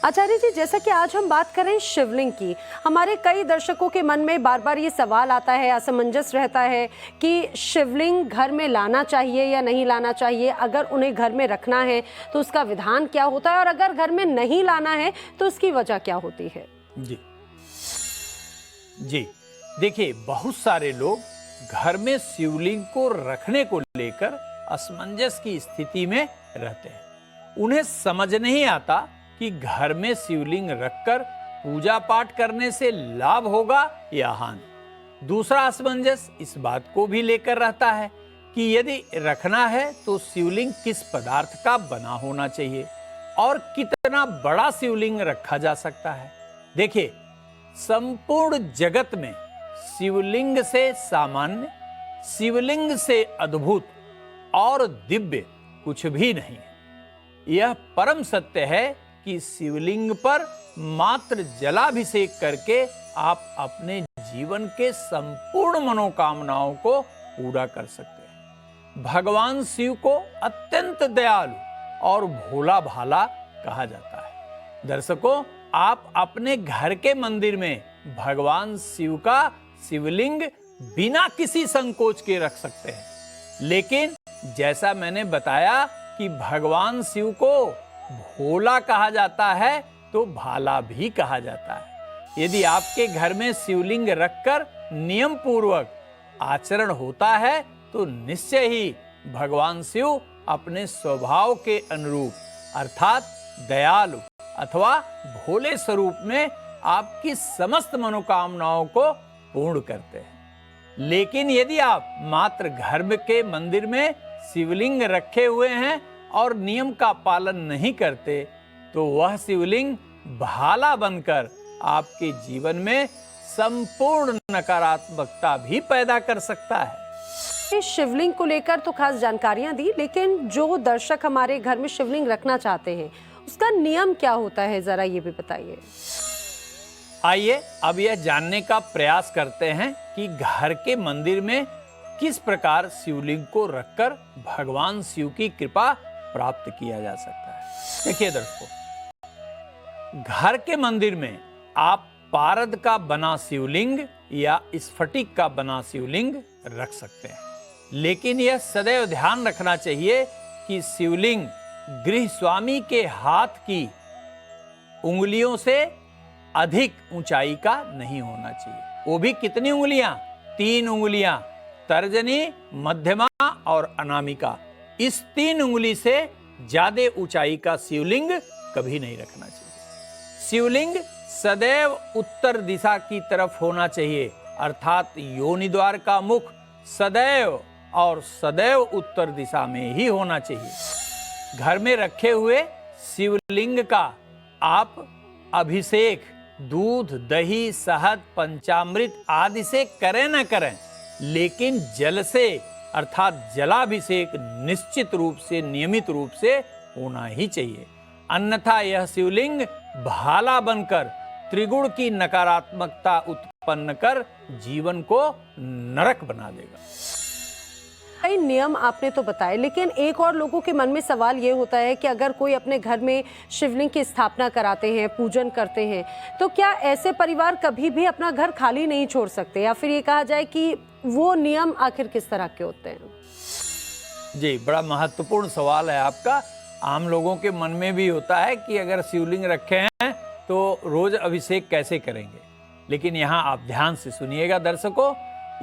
आचार्य जी, जैसा कि आज हम बात करें शिवलिंग की, हमारे कई दर्शकों के मन में बार बार ये सवाल आता है, असमंजस रहता है कि शिवलिंग घर में लाना चाहिए या नहीं लाना चाहिए। अगर उन्हें घर में रखना है तो उसका विधान क्या होता है, और अगर घर में नहीं लाना है तो उसकी वजह क्या होती है? जी जी, देखिए, बहुत सारे लोग घर में शिवलिंग को रखने को लेकर असमंजस की स्थिति में रहते हैं। उन्हें समझ नहीं आता कि घर में शिवलिंग रखकर पूजा पाठ करने से लाभ होगा या हानि। दूसरा असमंजस इस बात को भी लेकर रहता है कि यदि रखना है तो शिवलिंग किस पदार्थ का बना होना चाहिए और कितना बड़ा शिवलिंग रखा जा सकता है। देखिए, संपूर्ण जगत में शिवलिंग से सामान्य, शिवलिंग से अद्भुत और दिव्य कुछ भी नहीं है। यह परम सत्य है कि शिवलिंग पर मात्र जलाभिषेक करके आप अपने जीवन के संपूर्ण मनोकामनाओं को पूरा कर सकते हैं। भगवान शिव को अत्यंत दयालु और भोला भाला कहा जाता है। दर्शकों, आप अपने घर के मंदिर में भगवान शिव का शिवलिंग बिना किसी संकोच के रख सकते हैं, लेकिन जैसा मैंने बताया कि भगवान शिव को भोला कहा जाता है तो भाला भी कहा जाता है। यदि आपके घर में शिवलिंग रखकर नियम पूर्वक आचरण होता है तो निश्चय ही भगवान शिव अपने स्वभाव के अनुरूप अर्थात दयालु अथवा भोले स्वरूप में आपकी समस्त मनोकामनाओं को पूर्ण करते हैं। लेकिन यदि आप मात्र घर के मंदिर में शिवलिंग रखे हुए हैं और नियम का पालन नहीं करते तो वह शिवलिंग भाला बनकर आपके जीवन में संपूर्ण नकारात्मकता भी पैदा कर सकता है। शिवलिंग को लेकर तो खास जानकारियां दी, लेकिन जो दर्शक हमारे घर में शिवलिंग रखना चाहते हैं उसका नियम क्या होता है, जरा ये भी बताइए। आइए अब यह जानने का प्रयास करते हैं कि घर के मंदिर में किस प्रकार शिवलिंग को रखकर भगवान शिव की कृपा प्राप्त किया जा सकता है। देखिए दर्शकों, घर के मंदिर में आप पारद का बना शिवलिंग या स्फटिक का बना शिवलिंग रख सकते हैं, लेकिन यह सदैव ध्यान रखना चाहिए कि शिवलिंग गृह स्वामी के हाथ की उंगलियों से अधिक ऊंचाई का नहीं होना चाहिए। वो भी कितनी उंगलियां? 3 उंगलियां, तर्जनी, मध्यमा और अनामिका। इस 3 उंगली से ज्यादा ऊंचाई का शिवलिंग कभी नहीं रखना चाहिए। शिवलिंग सदैव उत्तर दिशा की तरफ होना चाहिए, अर्थात योनि द्वार का मुख सदैव और सदैव उत्तर दिशा में ही होना चाहिए। घर में रखे हुए शिवलिंग का आप अभिषेक दूध, दही, शहद, पंचामृत आदि से करें न करें, लेकिन जल से अर्थात जलाभिषेक निश्चित रूप से, नियमित रूप से होना ही चाहिए। अन्यथा यह शिवलिंग भाला बनकर त्रिगुण की नकारात्मकता उत्पन्न कर जीवन को नरक बना देगा। कई नियम आपने तो बताए, लेकिन एक और लोगों के मन में सवाल ये होता है कि अगर कोई अपने घर में शिवलिंग की स्थापना कराते हैं, पूजन करते हैं, तो क्या ऐसे परिवार कभी भी अपना घर खाली नहीं छोड़ सकते, या फिर ये कहा जाए कि वो नियम आखिर किस तरह के होते हैं? जी, बड़ा महत्वपूर्ण सवाल है आपका। आम लोगों के मन में भी होता है कि अगर शिवलिंग रखे हैं तो रोज अभिषेक कैसे करेंगे, लेकिन यहाँ आप ध्यान से सुनिएगा दर्शकों,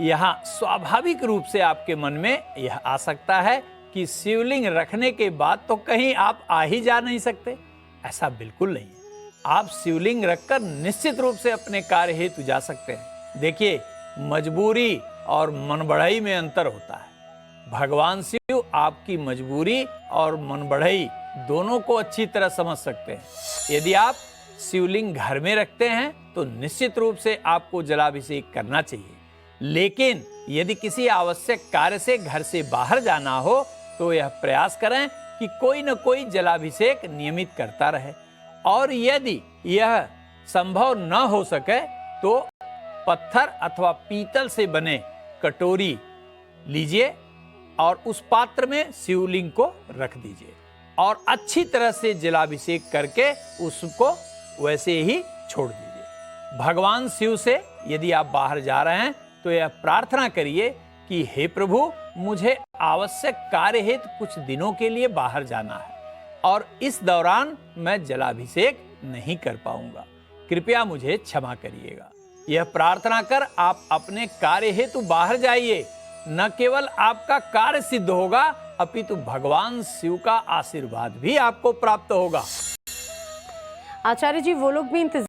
यहाँ स्वाभाविक रूप से आपके मन में यह आ सकता है कि शिवलिंग रखने के बाद तो कहीं आप आ ही जा नहीं सकते। ऐसा बिल्कुल नहीं है। आप शिवलिंग रखकर निश्चित रूप से अपने कार्य हेतु जा सकते हैं। देखिए, मजबूरी और मनबढ़ाई में अंतर होता है। भगवान शिव आपकी मजबूरी और मनबढ़ाई दोनों को अच्छी तरह समझ सकते हैं। यदि आप शिवलिंग घर में रखते हैं तो निश्चित रूप से आपको जलाभिषेक करना चाहिए, लेकिन यदि किसी आवश्यक कार्य से घर से बाहर जाना हो तो यह प्रयास करें कि कोई न कोई जलाभिषेक नियमित करता रहे। और यदि यह संभव न हो सके तो पत्थर अथवा पीतल से बने कटोरी लीजिए और उस पात्र में शिवलिंग को रख दीजिए और अच्छी तरह से जलाभिषेक करके उसको वैसे ही छोड़ दीजिए। भगवान शिव से यदि आप बाहर जा रहे हैं तो यह प्रार्थना करिए कि हे प्रभु, मुझे आवश्यक कार्य हेतु कुछ दिनों के लिए बाहर जाना है और इस दौरान मैं जलाभिषेक नहीं कर पाऊंगा, कृपया मुझे क्षमा करिएगा। यह प्रार्थना कर आप अपने कार्य हेतु बाहर जाइए। न केवल आपका कार्य सिद्ध होगा अपितु भगवान शिव का आशीर्वाद भी आपको प्राप्त होगा। आचार्य जी, वो लोग भी इंतजार